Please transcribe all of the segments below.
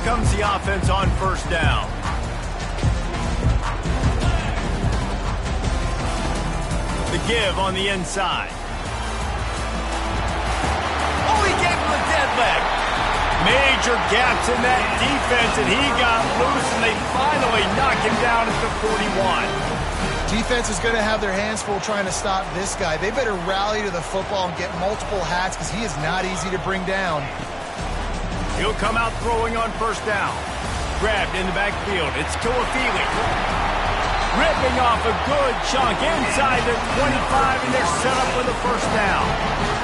comes the offense on first down. The give on the inside. Oh, he gave him a dead leg. Major gaps in that defense, and he got loose, and they finally knock him down at the 41. Defense is going to have their hands full trying to stop this guy. They better rally to the football and get multiple hats because he is not easy to bring down. He'll come out throwing on first down. Grabbed in the backfield. It's Tuafili. Ripping off a good chunk inside the 25, and they're set up with a first down.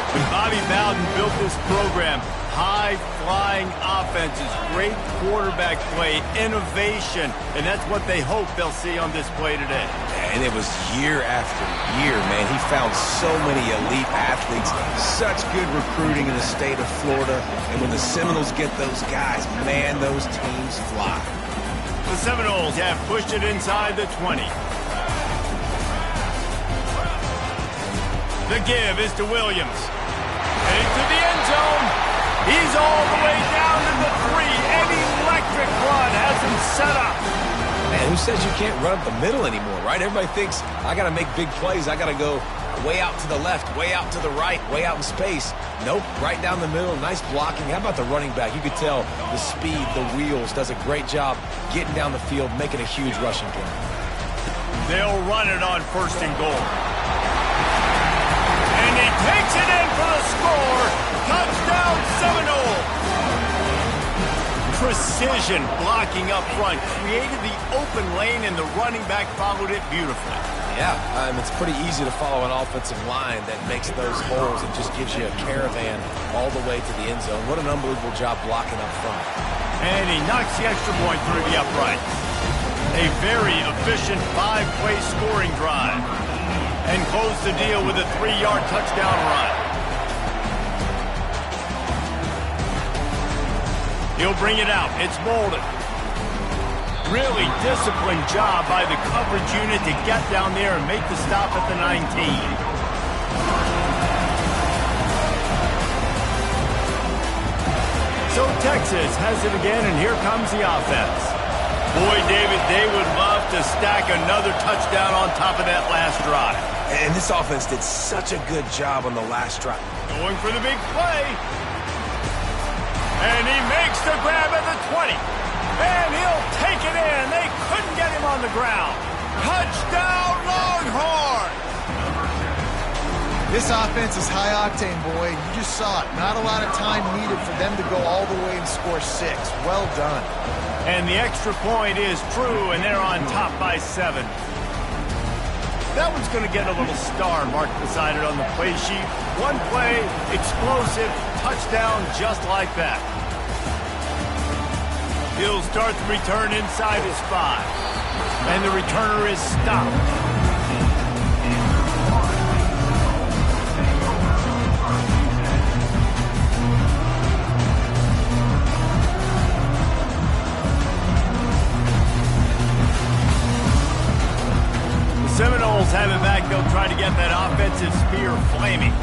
When Bobby Bowden built this program, high-flying offenses, great quarterback play, innovation, and that's what they hope they'll see on display today. And it was year after year, man. He found so many elite athletes, such good recruiting in the state of Florida, and when the Seminoles get those guys, man, those teams fly. The Seminoles have pushed it inside the 20. The give is to Williams. Heading to the end zone. He's all the way down to the 3. An electric run has him set up. Man, who says you can't run up the middle anymore, right? Everybody thinks, I got to make big plays. I got to go way out to the left, way out to the right, way out in space. Nope, right down the middle, nice blocking. How about the running back? You could tell the speed, the wheels, does a great job getting down the field, making a huge rushing play. They'll run it on first and goal. And he takes it in for the score. Touchdown, Seminoles. Precision blocking up front created the open lane, and the running back followed it beautifully. Yeah, it's pretty easy to follow an offensive line that makes those holes and just gives you a caravan all the way to the end zone. What an unbelievable job blocking up front. And he knocks the extra point through the uprights. A very efficient 5-play scoring drive. And close the deal with a 3-yard touchdown run. He'll bring it out. It's Bolden. Really disciplined job by the coverage unit to get down there and make the stop at the 19. So Texas has it again, and here comes the offense. Boy, David, they would love to stack another touchdown on top of that last drive. And this offense did such a good job on the last drive. Going for the big play. And he makes the grab at the 20. And he'll take it in. They couldn't get him on the ground. Touchdown, Longhorn! This offense is high octane, boy. You just saw it. Not a lot of time needed for them to go all the way and score 6. Well done. And the extra point is true, and they're on top by 7. That one's going to get a little star marked beside it on the play sheet. One play, explosive, touchdown just like that. He'll start the return inside his 5. And the returner is stopped. Seminoles have it back. They'll try to get that offensive spear flaming.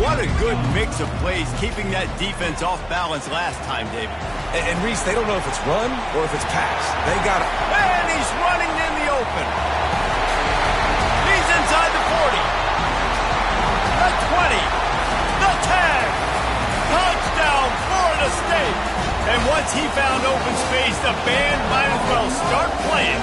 What a good mix of plays, keeping that defense off balance last time, David. And Reese, they don't know if it's run or if it's pass. They got it. And he's running in the open. He's inside the 40. The 20. The 10. Touchdown, Florida State. And once he found open space, the band might as well start playing.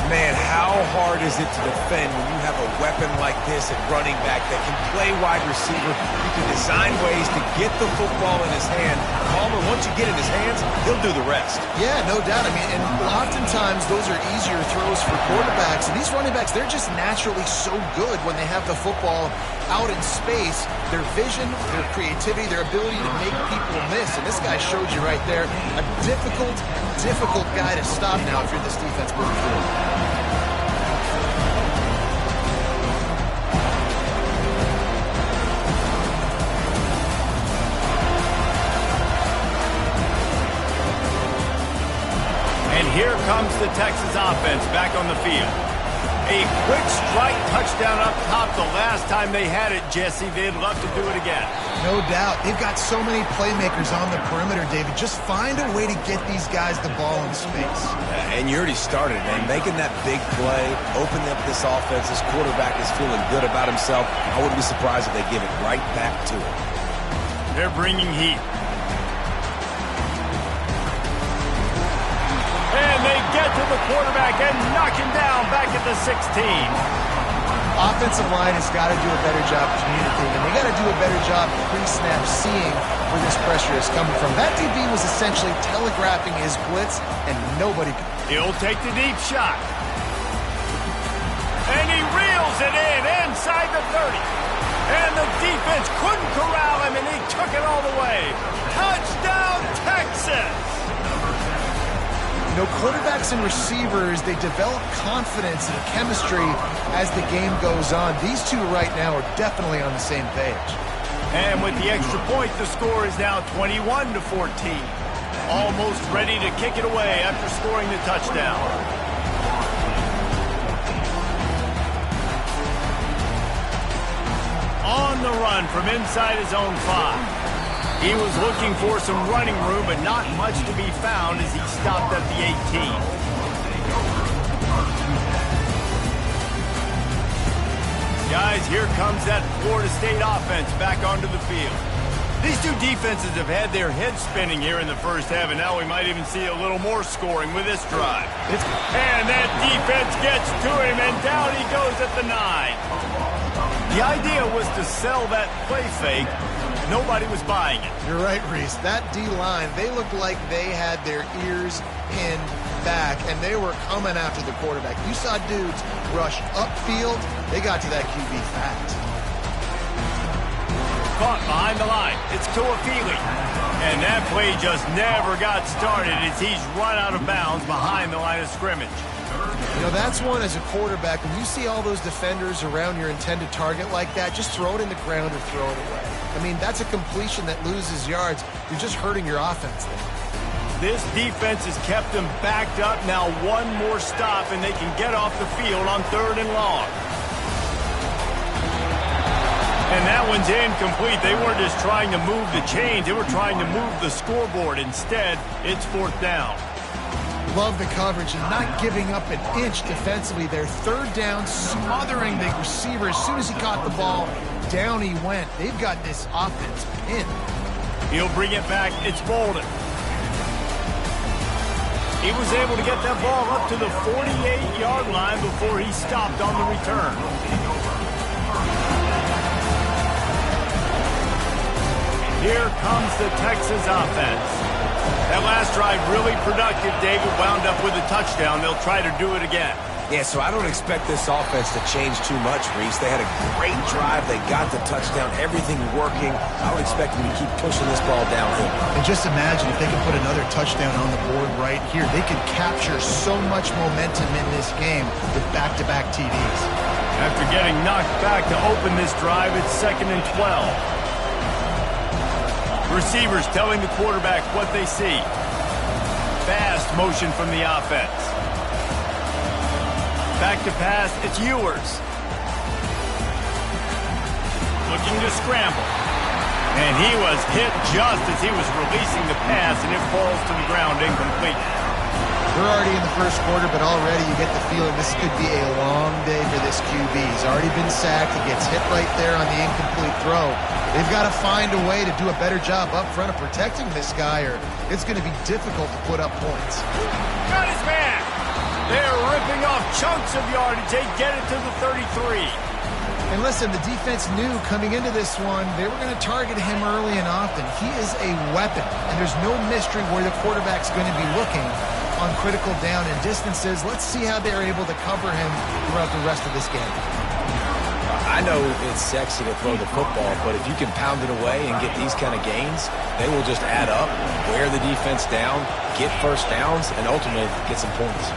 Man, how hard is it to defend when you have a weapon like this at running back that can play wide receiver? You can design ways to get the football in his hand. Palmer, once you get it in his hands, he'll do the rest. Yeah, no doubt. I mean, and oftentimes those are easier throws for quarterbacks. And these running backs, they're just naturally so good when they have the football out in space. Their vision, their creativity, their ability to make people miss. And this guy showed you right there, a difficult guy to stop now if you're this defense moving forward. And here comes the Texas offense back on the field. A quick strike touchdown up top the last time they had it, Jesse. They'd love to do it again. No doubt. They've got so many playmakers on the perimeter, David. Just find a way to get these guys the ball in space. And you already started, man. Making that big play, opening up this offense. This quarterback is feeling good about himself. I wouldn't be surprised if they give it right back to him. They're bringing heat. And they get to the quarterback and knock him down back at the 16. Offensive line has got to do a better job communicating. They got to do a better job pre-snap seeing where this pressure is coming from. That DB was essentially telegraphing his blitz, and nobody could. He'll take the deep shot. And he reels it in inside the 30. And the defense couldn't corral him, and he took it all the way. Touchdown, Texas! You know, quarterbacks and receivers, they develop confidence and chemistry as the game goes on. These two right now are definitely on the same page. And with the extra point, the score is now 21-14. Almost ready to kick it away after scoring the touchdown. On the run from inside his own 5. He was looking for some running room, but not much to be found as he stopped at the 18. Guys, here comes that Florida State offense back onto the field. These two defenses have had their heads spinning here in the first half, and now we might even see a little more scoring with this drive. And that defense gets to him, and down he goes at the 9. The idea was to sell that play fake. Nobody was buying it. You're right, Reese. That D-line, they looked like they had their ears pinned back, and they were coming after the quarterback. You saw dudes rush upfield. They got to that QB fast. Caught behind the line. It's Ncaa. And that play just never got started as he's run out of bounds behind the line of scrimmage. You know, that's one as a quarterback. When you see all those defenders around your intended target like that, just throw it in the ground or throw it away. I mean, that's a completion that loses yards. You're just hurting your offense there. This defense has kept them backed up. Now one more stop, and they can get off the field on 3rd and long. And that one's incomplete. They weren't just trying to move the chains. They were trying to move the scoreboard. Instead, it's 4th down. Love the coverage and not giving up an inch defensively. Their 3rd down, smothering the receiver. As soon as he caught the ball, down he went. They've got this offense pinned. He'll bring it back. It's Bolden. He was able to get that ball up to the 48-yard line before he stopped on the return. Here comes the Texas offense. That last drive really productive. David wound up with a touchdown. They'll try to do it again. Yeah, so I don't expect this offense to change too much, Reese. They had a great drive. They got the touchdown. Everything working. I would expect them to keep pushing this ball downhill. And just imagine if they could put another touchdown on the board right here. They could capture so much momentum in this game with back-to-back TDs. After getting knocked back to open this drive, it's 2nd and 12. Receivers telling the quarterback what they see. Fast motion from the offense. Back to pass, it's Ewers. Looking to scramble. And he was hit just as he was releasing the pass, and it falls to the ground incomplete. We're already in the first quarter, but already you get the feeling this could be a long day for this QB. He's already been sacked. He gets hit right there on the incomplete throw. They've got to find a way to do a better job up front of protecting this guy, or it's going to be difficult to put up points. Got his man. They're ripping off chunks of yardage. They get it to the 33. And listen, the defense knew coming into this one, they were going to target him early and often. He is a weapon, and there's no mystery where the quarterback's going to be looking on critical down and distances. Let's see how they're able to cover him throughout the rest of this game. I know it's sexy to throw the football, but if you can pound it away and get these kind of gains, they will just add up, wear the defense down, get first downs, and ultimately get some points.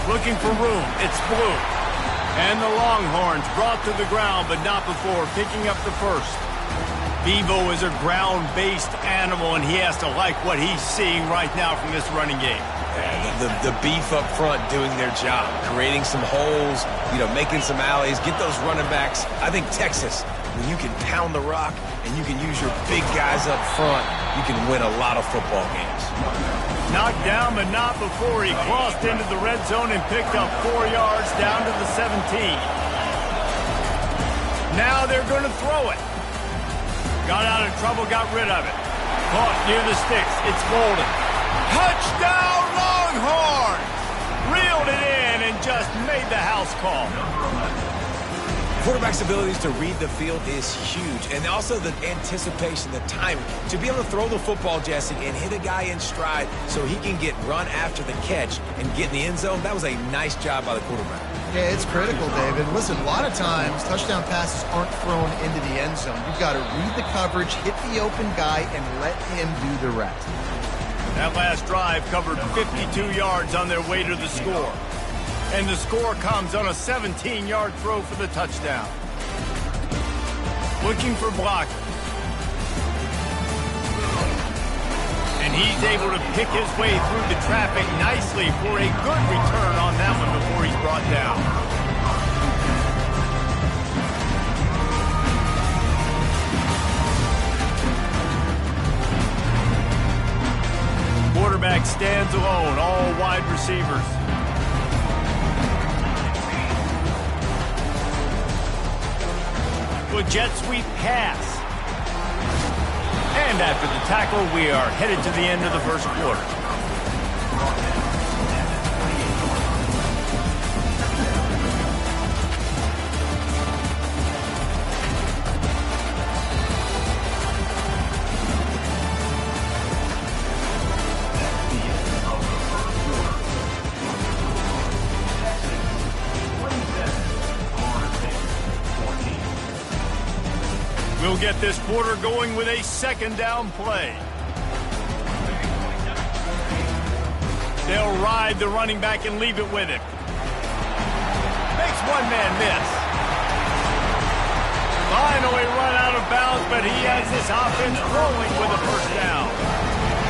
Looking for room. It's Blue. And the Longhorns brought to the ground, but not before picking up the first. Bevo is a ground-based animal, and he has to like what he's seeing right now from this running game. The beef up front doing their job, creating some holes, making some alleys, get those running backs. I think Texas, when you can pound the rock and you can use your big guys up front, you can win a lot of football games. Knocked down, but not before he crossed into the red zone and picked up 4 yards down to the 17. Now they're going to throw it. Got out of trouble, got rid of it. Caught near the sticks. It's Bolden. Touchdown, Longhorns! Reeled it in and just made the house call. Quarterback's abilities to read the field is huge, and also the anticipation, the timing. To be able to throw the football, Jesse, and hit a guy in stride so he can get run after the catch and get in the end zone, that was a nice job by the quarterback. Yeah, it's critical, David. Listen, a lot of times touchdown passes aren't thrown into the end zone. You've got to read the coverage, hit the open guy, and let him do the rest. That last drive covered 52 yards on their way to the score. And the score comes on a 17-yard throw for the touchdown. Looking for blockers. And he's able to pick his way through the traffic nicely for a good return on that one before he's brought down. Quarterback stands alone, all wide receivers. A jet sweep pass. And after the tackle, we are headed to the end of the first quarter. We'll get this quarter going with a second down play. They'll ride the running back and leave it with him. Makes one man miss. Finally run out of bounds, but he has this offense rolling with a first down.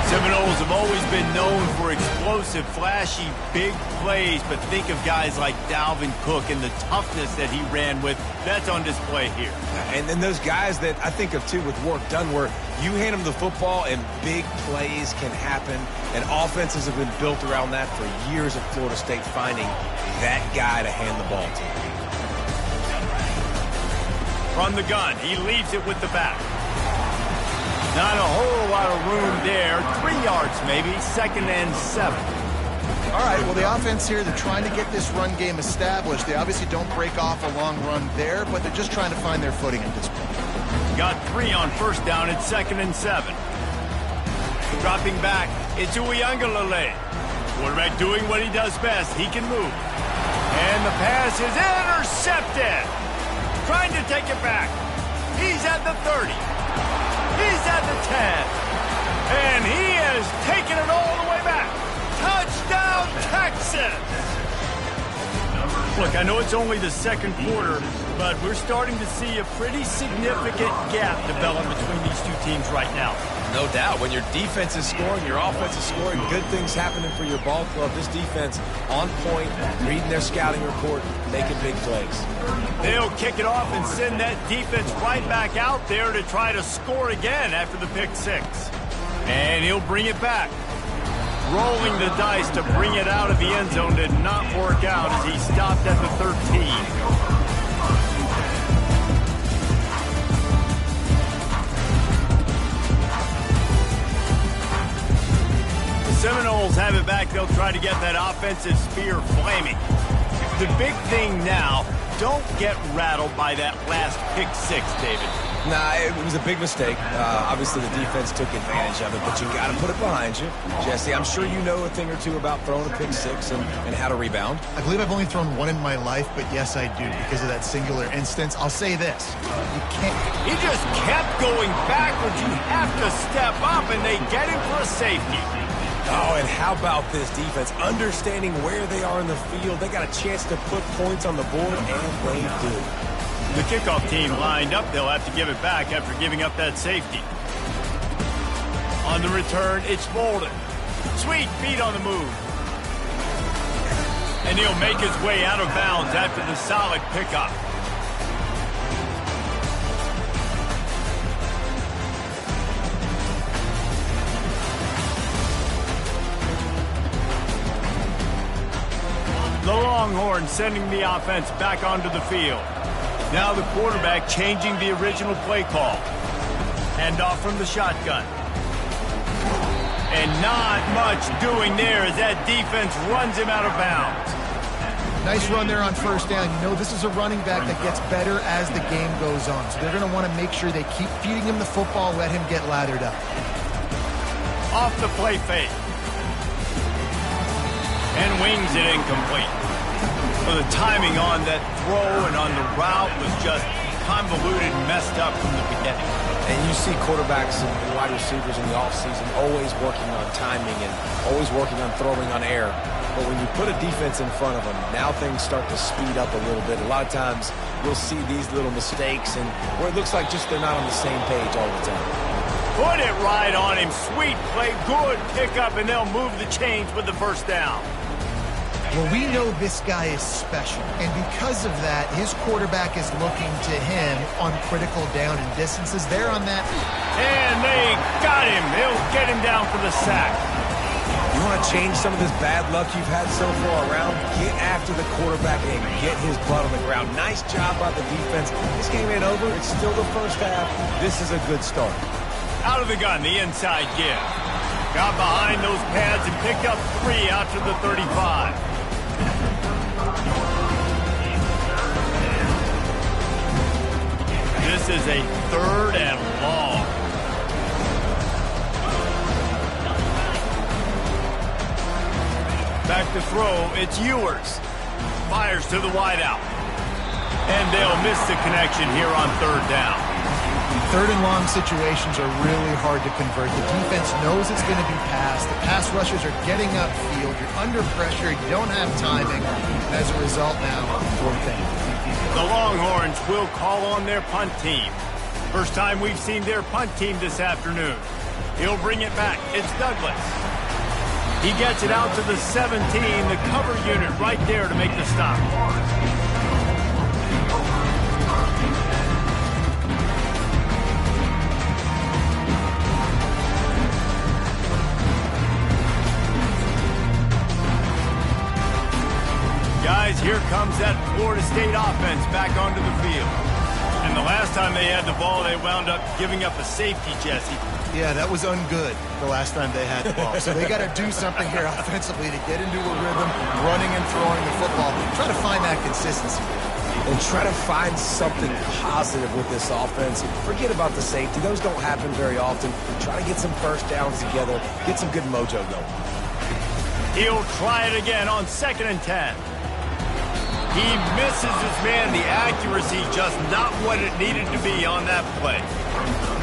Seminoles have always been known for explosive, flashy, big plays, but think of guys like Dalvin Cook and the toughness that he ran with. That's on display here. And then those guys that I think of, too, with work done, where you hand them the football and big plays can happen, and offenses have been built around that for years at Florida State, finding that guy to hand the ball to. From the gun, he leaves it with the back. Not a whole lot of room there. 3 yards maybe, 2nd and 7. All right, well, the offense here, they're trying to get this run game established. They obviously don't break off a long run there, but they're just trying to find their footing at this point. Got 3 on first down. It's 2nd and 7. Dropping back, it's Uiagalelei. Quarterback doing what he does best. He can move. And the pass is intercepted. Trying to take it back. He's at the 30. He's at the 10. And he has taken it all the way back. Touchdown, Texas! Look, I know it's only the second quarter, but we're starting to see a pretty significant gap develop between these two teams right now. No doubt. When your defense is scoring, your offense is scoring, good things happening for your ball club. This defense on point, reading their scouting report, making big plays. They'll kick it off and send that defense right back out there to try to score again after the pick six. And he'll bring it back. Rolling the dice to bring it out of the end zone did not work out as he stopped at the 13. Seminoles have it back. They'll try to get that offensive spear flaming. The big thing now, don't get rattled by that last pick six, David. Nah, it was a big mistake. Obviously, the defense took advantage of it, but you got to put it behind you. Jesse, I'm sure you know a thing or two about throwing a pick six and how to rebound. I believe I've only thrown one in my life, but yes, I do, because of that singular instance. I'll say this. You can't. He just kept going backwards. You have to step up, and they get him for a safety. Oh, and how about this defense? Understanding where they are in the field. They got a chance to put points on the board, and they do. The kickoff team lined up. They'll have to give it back after giving up that safety. On the return, it's Bolden. Sweet feet on the move. And he'll make his way out of bounds after the solid pickup. The Longhorns sending the offense back onto the field. Now the quarterback changing the original play call. Hand off from the shotgun. And not much doing there as that defense runs him out of bounds. Nice run there on first down. You know, this is a running back that gets better as the game goes on. So they're going to want to make sure they keep feeding him the football, let him get lathered up. Off the play fake. And wings it incomplete. Well, the timing on that throw and on the route was just convoluted and messed up from the beginning. And you see quarterbacks and wide receivers in the offseason always working on timing and always working on throwing on air. But when you put a defense in front of them, now things start to speed up a little bit. A lot of times you'll see these little mistakes and where it looks like just they're not on the same page all the time. Put it right on him. Sweet play, good pickup, and they'll move the chains with the first down. Well, we know this guy is special, and because of that, his quarterback is looking to him on critical down and distances. They're on that. And they got him. They'll get him down for the sack. You want to change some of this bad luck you've had so far around? Get after the quarterback and get his butt on the ground. Nice job by the defense. This game ain't over. It's still the first half. This is a good start. Out of the gun, the inside give. Got behind those pads and picked up 3 out to the 35. This is a 3rd and long. Back to throw, it's Ewers. Fires to the wideout. And they'll miss the connection here on 3rd down. 3rd and long situations are really hard to convert. The defense knows it's going to be passed. The pass rushers are getting upfield. You're under pressure. You don't have timing. And as a result now, 4th down. The Longhorns will call on their punt team. First time we've seen their punt team this afternoon. He'll bring it back. It's Douglas. He gets it out to the 17, the cover unit right there to make the stop. Guys, here comes that Florida State offense back onto the field. And the last time they had the ball, they wound up giving up a safety, Jesse. Yeah, that was ungood the last time they had the ball. So they got to do something here offensively to get into a rhythm, running and throwing the football. Try to find that consistency. And try to find something positive with this offense. Forget about the safety. Those don't happen very often. Try to get some first downs together. Get some good mojo going. He'll try it again on 2nd and 10. He misses his man. The accuracy just not what it needed to be on that play.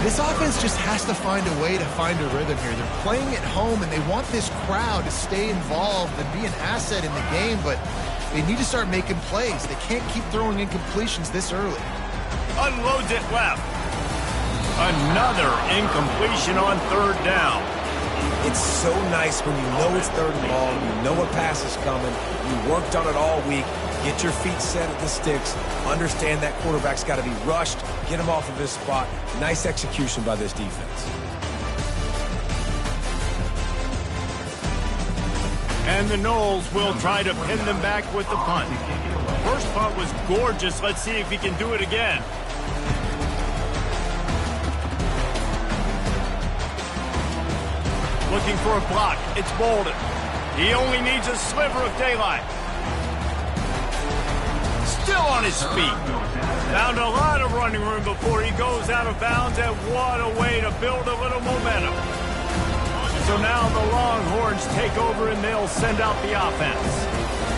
This offense just has to find a way to find a rhythm here. They're playing at home, and they want this crowd to stay involved and be an asset in the game, but they need to start making plays. They can't keep throwing incompletions this early. Unloads it left. Another incompletion on 3rd down. It's so nice when you know it's 3rd and long, you know a pass is coming, you worked on it all week, get your feet set at the sticks, understand that quarterback's got to be rushed, get him off of his spot. Nice execution by this defense. And the Noles will try to pin them back with the punt. First punt was gorgeous. Let's see if he can do it again. Looking for a block. It's Bolden. He only needs a sliver of daylight. Still on his feet. Found a lot of running room before he goes out of bounds, and what a way to build a little momentum. So now the Longhorns take over, and they'll send out the offense.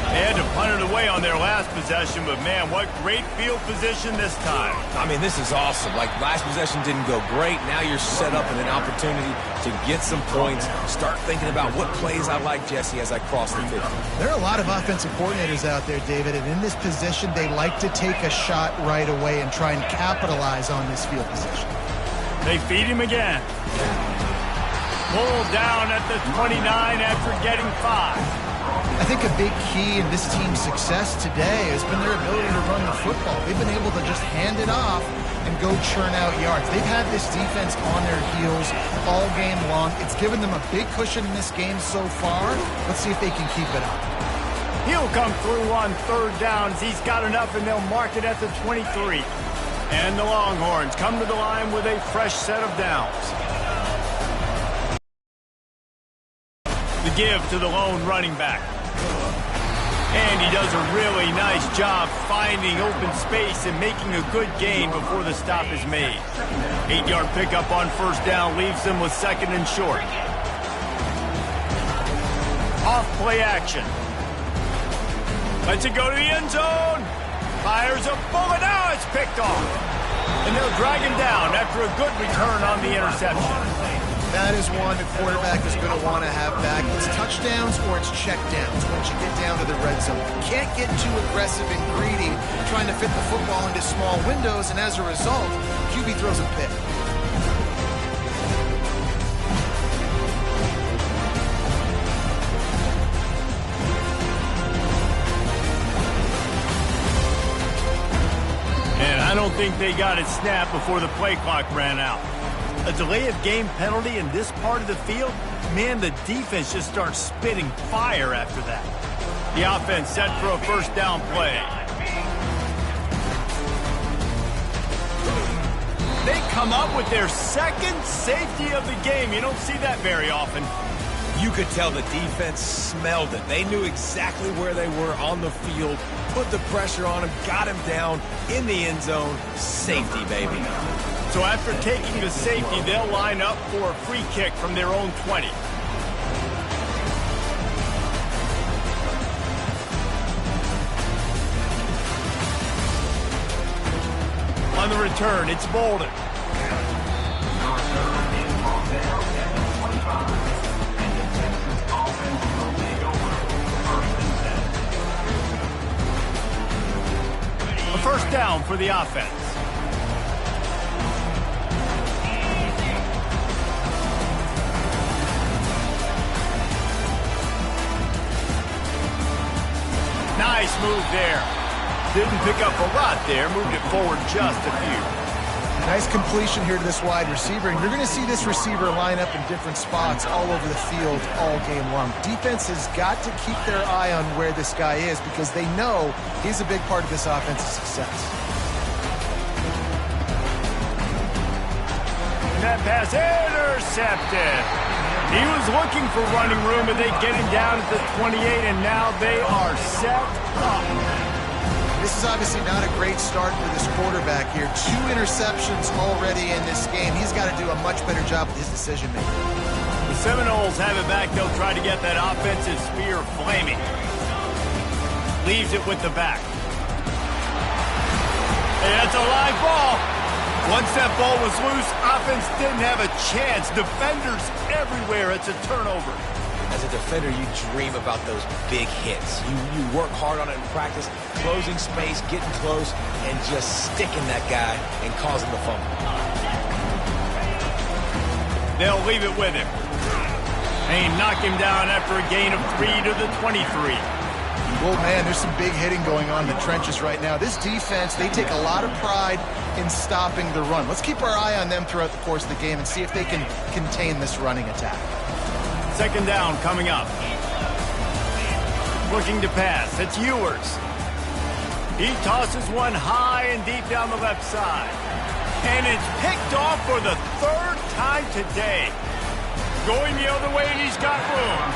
They had to punt it away on their last possession, but man, what great field position this time. I mean, this is awesome. Like, last possession didn't go great. Now you're set up in an opportunity to get some points. Start thinking about what plays I like, Jesse, as I cross the field. There are a lot of offensive coordinators out there, David, and in this position, they like to take a shot right away and try and capitalize on this field position. They feed him again. Pulled down at the 29 after getting 5. I think a big key in this team's success today has been their ability to run the football. They've been able to just hand it off and go churn out yards. They've had this defense on their heels all game long. It's given them a big cushion in this game so far. Let's see if they can keep it up. He'll come through on third downs. He's got enough, and they'll mark it at the 23. And the Longhorns come to the line with a fresh set of downs. The give to the lone running back. And he does a really nice job finding open space and making a good gain before the stop is made. 8-yard pickup on first down leaves them with second and short. Off play action. Lets it go to the end zone. Fires a bullet. Now it's picked off. And they'll drag him down after a good return on the interception. That is one the quarterback is going to want to have back. It's touchdowns or it's checkdowns once you get down to the red zone. You can't get too aggressive and greedy trying to fit the football into small windows, and as a result, QB throws a pick. And I don't think they got it snapped before the play clock ran out. A delay of game penalty in this part of the field, man, the defense just starts spitting fire after that. The offense set for a first down play. They come up with their second safety of the game. You don't see that very often. You could tell the defense smelled it. They knew exactly where they were on the field, put the pressure on him, got him down in the end zone. Safety, baby. So after taking the safety, they'll line up for a free kick from their own 20. On the return, it's Bolden. A first down for the offense. Nice move there. Didn't pick up a lot there. Moved it forward just a few. Nice completion here to this wide receiver. And you're going to see this receiver line up in different spots all over the field all game long. Defense has got to keep their eye on where this guy is because they know he's a big part of this offense's success. And that pass intercepted. He was looking for running room, and they get him down at the 28, and now they are set up. This is obviously not a great start for this quarterback here. 2 interceptions already in this game. He's got to do a much better job with his decision-making. The Seminoles have it back. They'll try to get that offensive spear flaming. Leaves it with the back. And that's a live ball. Once that ball was loose, offense didn't have a chance. Defenders everywhere. It's a turnover. As a defender, you dream about those big hits. You work hard on it in practice, closing space, getting close, and just sticking that guy and causing the fumble. They'll leave it with him. And he knocked him down after a gain of 3 to the 23. Well, man, there's some big hitting going on in the trenches right now. This defense, they take a lot of pride in stopping the run. Let's keep our eye on them throughout the course of the game and see if they can contain this running attack. Second down coming up. Looking to pass. It's Ewers. He tosses one high and deep down the left side. And it's picked off for the 3rd time today. Going the other way, and he's got room.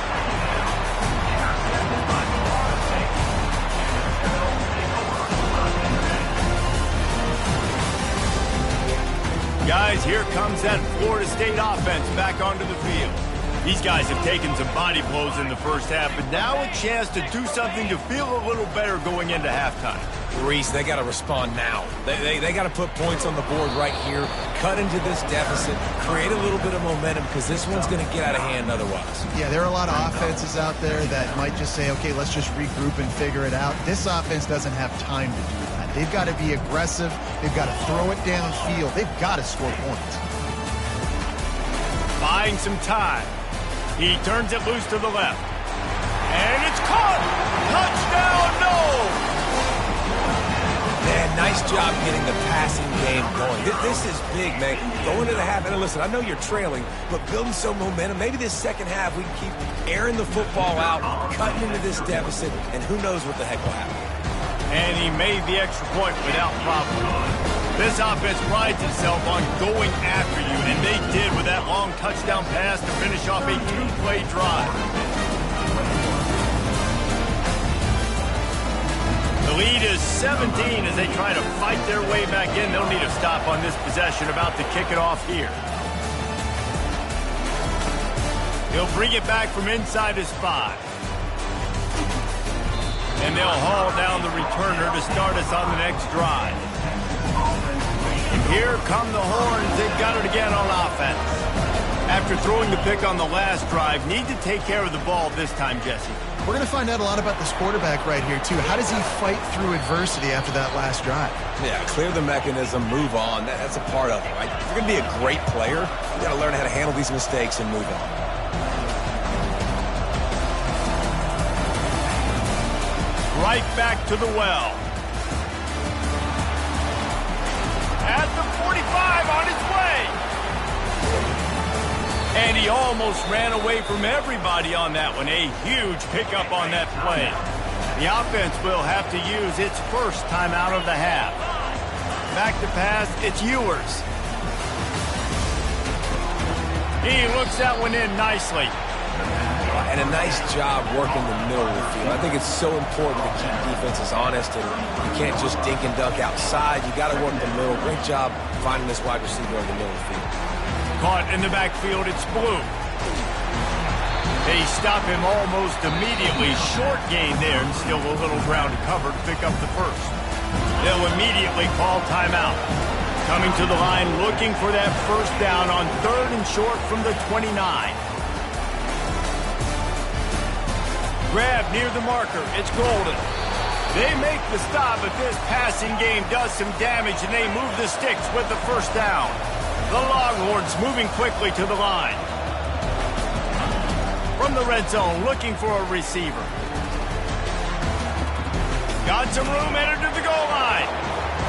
Guys, here comes that Florida State offense back onto the field. These guys have taken some body blows in the first half, but now a chance to do something to feel a little better going into halftime. Reese, they got to respond now. They got to put points on the board right here, cut into this deficit, create a little bit of momentum because this one's going to get out of hand otherwise. Yeah, there are a lot of offenses out there that might just say, okay, let's just regroup and figure it out. This offense doesn't have time to do that. They've got to be aggressive. They've got to throw it downfield. They've got to score points. Buying some time. He turns it loose to the left. And it's caught. Touchdown, no. Man, nice job getting the passing game going. This is big, man. Going to the half, and listen, I know you're trailing, but building some momentum. Maybe this second half we can keep airing the football out, cutting into this deficit, and who knows what the heck will happen. And he made the extra point without problem. This offense prides itself on going after you, and they did with that long touchdown pass to finish off a two-play drive. The lead is 17 as they try to fight their way back in. They'll need a stop on this possession, about to kick it off here. He'll bring it back from inside his 5. And they'll haul down the returner to start us on the next drive. And here come the horns. They've got it again on offense. After throwing the pick on the last drive, need to take care of the ball this time, Jesse. We're going to find out a lot about this quarterback right here, too. How does he fight through adversity after that last drive? Yeah, clear the mechanism, move on. That's a part of it, right? If you're going to be a great player, you got to learn how to handle these mistakes and move on. Right back to the well. At the 45, on his way. And he almost ran away from everybody on that one. A huge pickup on that play. The offense will have to use its first timeout of the half. Back to pass, it's Ewers. He looks that one in nicely. And a nice job working the middle of the field. I think it's so important to keep defenses honest, and you can't just dink and dunk outside. You got to work the middle. Great job finding this wide receiver in the middle of the field. Caught in the backfield, it's Blue. They stop him almost immediately. Short gain there, and still a little ground to cover to pick up the first. They'll immediately call timeout. Coming to the line, looking for that first down on 3rd and short from the 29. Grab near the marker. It's Golden. They make the stop, but this passing game does some damage, and they move the sticks with the first down. The Longhorns moving quickly to the line. From the red zone, looking for a receiver. Got some room, headed to the goal line.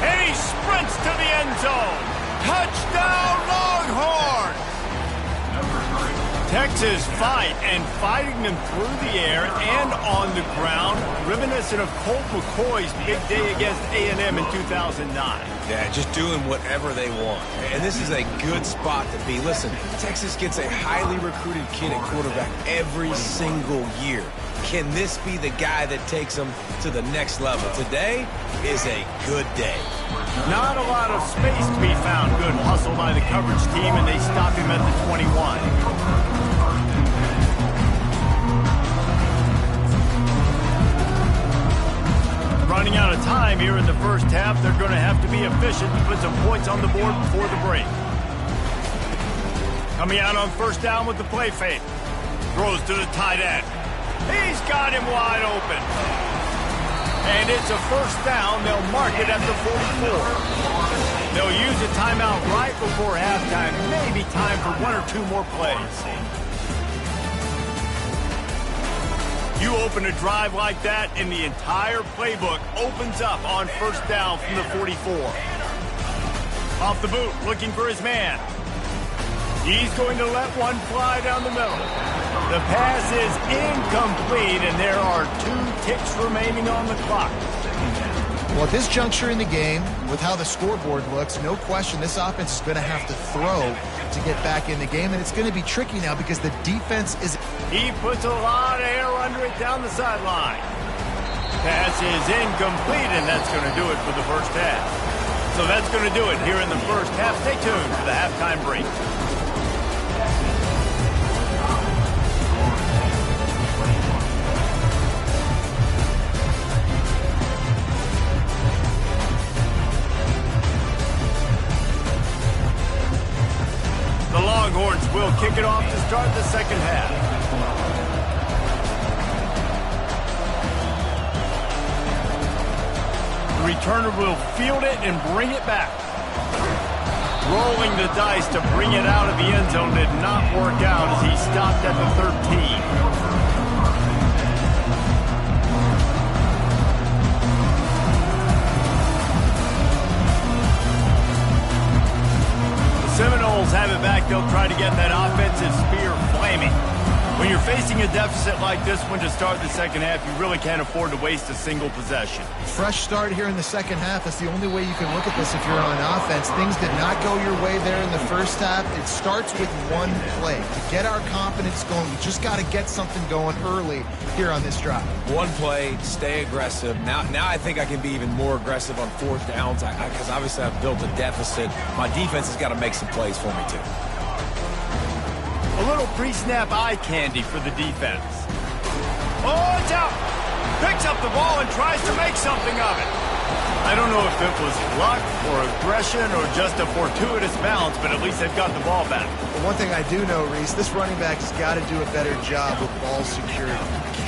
And he sprints to the end zone. Touchdown, Longhorns! Texas fighting them through the air and on the ground, reminiscent of Colt McCoy's big day against A&M in 2009. Yeah, just doing whatever they want. And this is a good spot to be. Listen, Texas gets a highly recruited kid at quarterback every single year. Can this be the guy that takes them to the next level? Today is a good day. Not a lot of space to be found. Good hustle by the coverage team, and they stop him at the 21. Running out of time here in the first half. They're going to have to be efficient to put some points on the board before the break. Coming out on first down with the play fake. Throws to the tight end. He's got him wide open. And it's a first down. They'll mark it at the 44. They'll use a timeout right before halftime. Maybe time for 1 or 2 more plays. You open a drive like that, and the entire playbook opens up on first down from the 44. Off the boot, looking for his man. He's going to let one fly down the middle. The pass is incomplete, and there are 2 ticks remaining on the clock. Well, at this juncture in the game, with how the scoreboard looks, no question this offense is going to have to throw to get back in the game, and it's going to be tricky now because the defense is... He puts a lot of air under it down the sideline. Pass is incomplete, and that's going to do it for the first half. So that's going to do it here in the first half. Stay tuned for the halftime break. The Longhorns will kick it off to start the second half. The returner will field it and bring it back. Rolling the dice to bring it out of the end zone did not work out as he stopped at the 13. have it back, they'll try to get that offensive spear flaming. When you're facing a deficit like this one to start the second half, you really can't afford to waste a single possession. Fresh start here in the second half. That's the only way you can look at this if you're on offense. Things did not go your way there in the first half. It starts with one play. To get our confidence going, we just got to get something going early here on this drive. One play, stay aggressive. Now I think I can be even more aggressive on fourth downs because obviously I've built a deficit. My defense has got to make some plays for me, too. A little pre-snap eye candy for the defense. Oh, it's out. Picks up the ball and tries to make something of it. I don't know if it was luck or aggression or just a fortuitous bounce, but at least they've got the ball back. But one thing I do know, Reese, this running back has got to do a better job with ball security.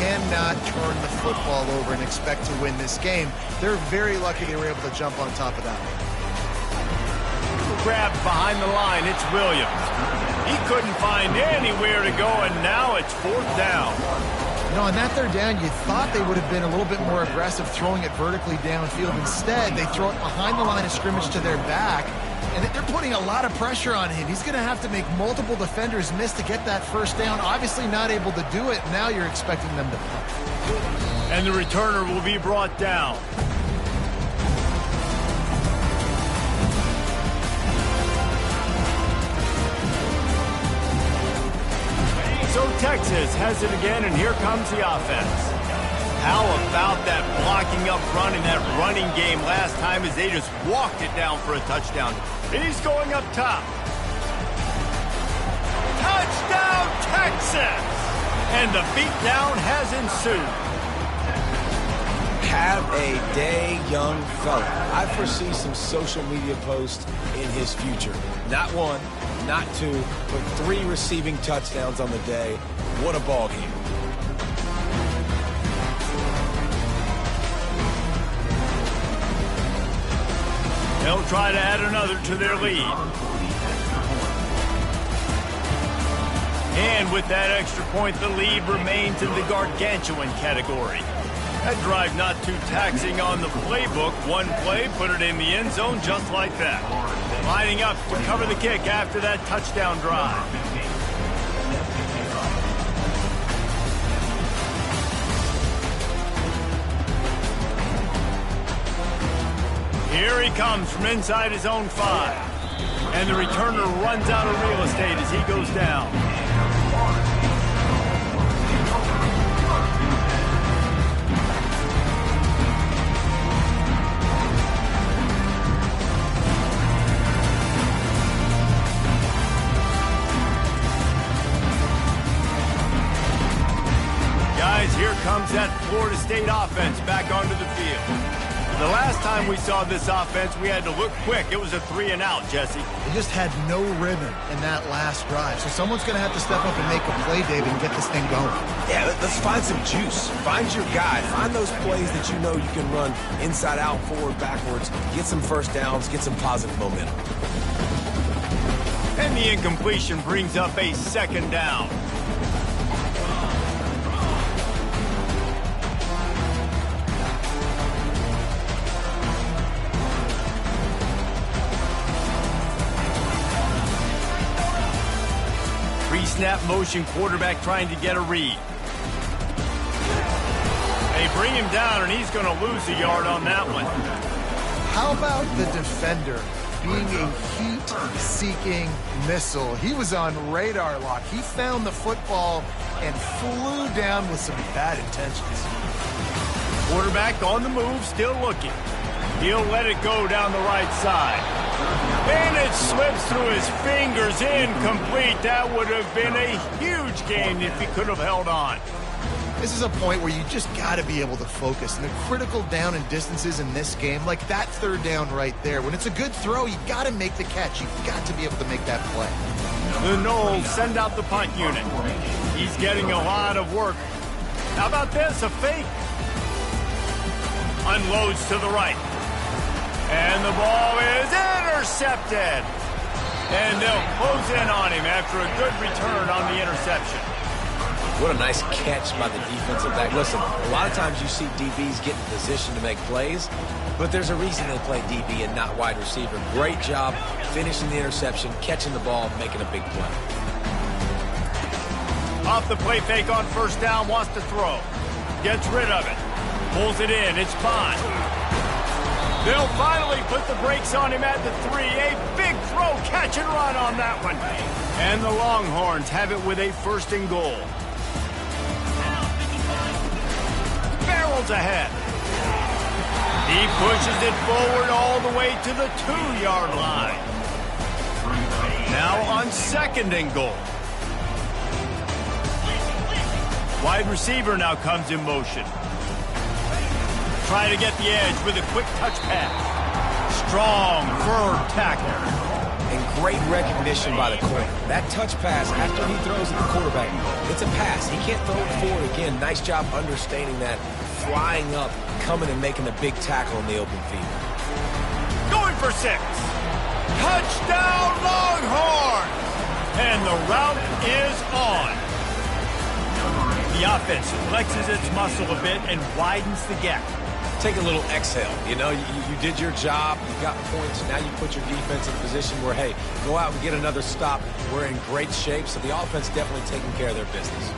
Cannot turn the football over and expect to win this game. They're very lucky they were able to jump on top of that one. Grabbed behind the line, it's Williams. He couldn't find anywhere to go, and now it's fourth down. You know, on that third down, you thought they would have been a little bit more aggressive throwing it vertically downfield. Instead, they throw it behind the line of scrimmage to their back, and they're putting a lot of pressure on him. He's going to have to make multiple defenders miss to get that first down. Obviously not able to do it. Now you're expecting them to punt. And the returner will be brought down. So Texas has it again, and here comes the offense. How about that blocking up front in that running game last time as they just walked it down for a touchdown? He's going up top. Touchdown, Texas! And the beatdown has ensued. Have a day, young fella. I foresee some social media posts in his future. Not one, not two, but 3 receiving touchdowns on the day. What a ball game. They'll try to add another to their lead. And with that extra point, the lead remains in the gargantuan category. That drive not too taxing on the playbook. One play, put it in the end zone just like that. Lining up to cover the kick after that touchdown drive. Here he comes from inside his own 5. And the returner runs out of real estate as he goes down. Here comes that Florida State offense back onto the field. The last time we saw this offense, we had to look quick. It was a 3-and-out, Jesse. They just had no rhythm in that last drive. So someone's going to have to step up and make a play, David, and get this thing going. Yeah, let's find some juice. Find your guy. Find those plays that you know you can run inside out, forward, backwards. Get some first downs. Get some positive momentum. And the incompletion brings up a second down. Pre-snap motion, quarterback trying to get a read. They bring him down, and he's going to lose a yard on that one. How about the defender being a heat-seeking missile? He was on radar lock. He found the football and flew down with some bad intentions. Quarterback on the move, still looking. He'll let it go down the right side. And it slips through his fingers, incomplete. That would have been a huge gain if he could have held on. This is a point where you just got to be able to focus. And the critical down and distances in this game, like that third down right there, when it's a good throw, you got to make the catch. You've got to be able to make that play. The Knowles send out the punt unit. He's getting a lot of work. How about this? A fake. Unloads to the right. And the ball is intercepted. And they'll close in on him after a good return on the interception. What a nice catch by the defensive back. Listen, a lot of times you see DBs get in position to make plays, but there's a reason they play DB and not wide receiver. Great job finishing the interception, catching the ball, making a big play. Off the play fake on first down, wants to throw. Gets rid of it. Pulls it in. It's Pond. They'll finally put the brakes on him at the 3. A big throw, catch and run on that one. And the Longhorns have it with a 1st and goal. Barrels ahead. He pushes it forward all the way to the 2-yard line. Now on 2nd and goal. Wide receiver now comes in motion. Trying to get the edge with a quick touch pass. Strong, firm tackle. And great recognition by the corner. That touch pass after he throws at the quarterback, it's a pass. He can't throw it forward again. Nice job understanding that. Flying up, coming and making a big tackle in the open field. Going for 6. Touchdown Longhorns! And the route is on. The offense flexes its muscle a bit and widens the gap. Take a little exhale. You know, you did your job. You got points. Now you put your defense in a position where, hey, go out and get another stop. We're in great shape, so the offense definitely taking care of their business.